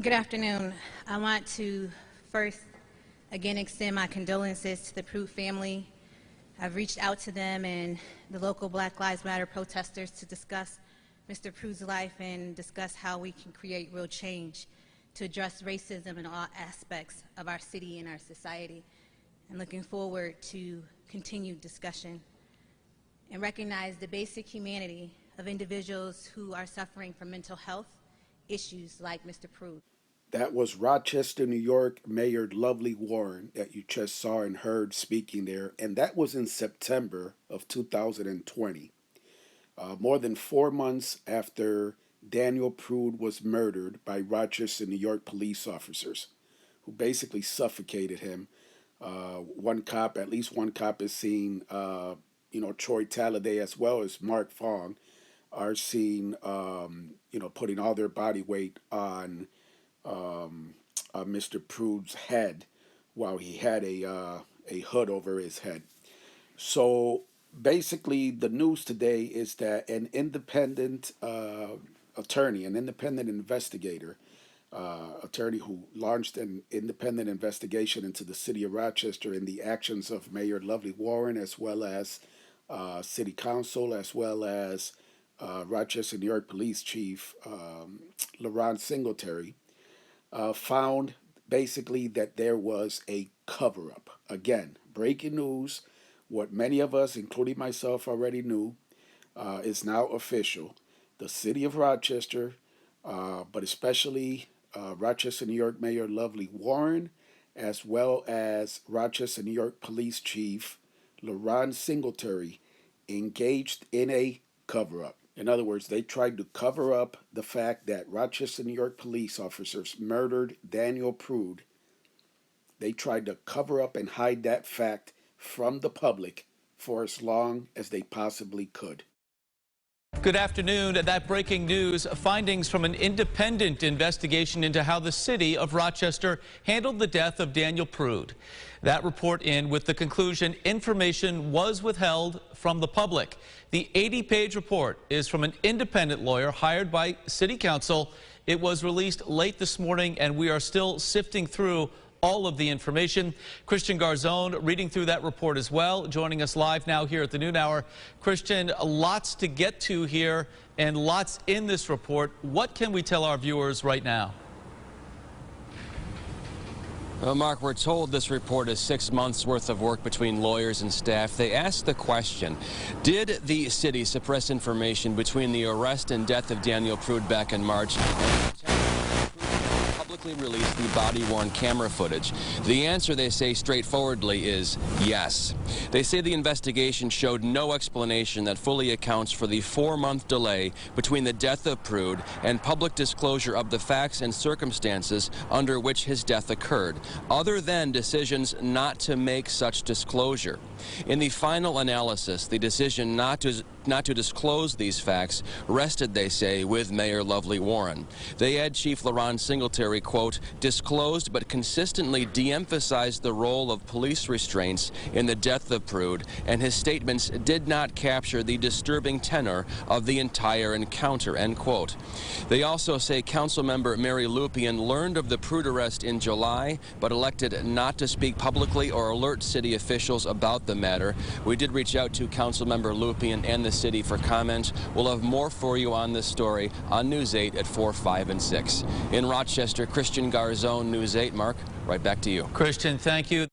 Good afternoon. I want to first again extend my condolences to the Prude family. I've reached out to them and the local Black Lives Matter protesters to discuss Mr. Prude's life and discuss how we can create real change to address racism in all aspects of our city and our society. And looking forward to continued discussion and recognize the basic humanity of individuals who are suffering from mental health issues like Mr. Prude. That was Rochester, New York, Mayor Lovely Warren that you just saw and heard speaking there, and that was in September of 2020. More than 4 months after Daniel Prude was murdered by Rochester, New York police officers, who basically suffocated him. At least one cop is seen, Troy Talladay as well as Mark Fong are seen, putting all their body weight on Mr. Prude's head while he had a hood over his head. So basically the news today is that an independent attorney, an independent investigator, attorney who launched an independent investigation into the city of Rochester and the actions of Mayor Lovely Warren, as well as City Council, as well as Rochester, New York Police Chief Laron Singletary, found basically that there was a cover-up. Again, breaking news. What many of us, including myself, already knew is now official. The city of Rochester, but especially Rochester, New York Mayor Lovely Warren, as well as Rochester, New York Police Chief Laron Singletary, engaged in a cover-up. In other words, they tried to cover up the fact that Rochester, New York police officers murdered Daniel Prude. They tried to cover up and hide that fact from the public for as long as they possibly could. Good afternoon. That breaking news, findings from an independent investigation into how the city of Rochester handled the death of Daniel Prude. That report in with the conclusion information was withheld from the public. The 80-page report is from an independent lawyer hired by City Council. It was released late this morning, and we are still sifting through all of the information. Christian Garzone reading through that report as well, joining us live now here at the noon hour. Christian, lots to get to here and lots in this report. What can we tell our viewers right now? Well, Mark, we're told this report is 6 months worth of work between lawyers and staff. They asked the question, did the city suppress information between the arrest and death of Daniel Prude back in March and publicly release the body-worn camera footage? The answer, they say straightforwardly, is yes. They say the investigation showed no explanation that fully accounts for the 4-month delay between the death of Prude and public disclosure of the facts and circumstances under which his death occurred, other than decisions not to make such disclosure. In the final analysis, the decision not to disclose these facts rested, they say, with Mayor Lovely Warren. They add Chief Laron Singletary, quote, disclosed but consistently de-emphasized the role of police restraints in the death of Prude, and his statements did not capture the disturbing tenor of the entire encounter, end quote. They also say Councilmember Mary Lupien learned of the Prude arrest in July, but elected not to speak publicly or alert city officials about the matter. We did reach out to Councilmember Lupien and the city for comment. We'll have more for you on this story on News 8 at 4, 5, and 6. In Rochester, Christian Garzone, News 8. Mark, right back to you. Christian, thank you.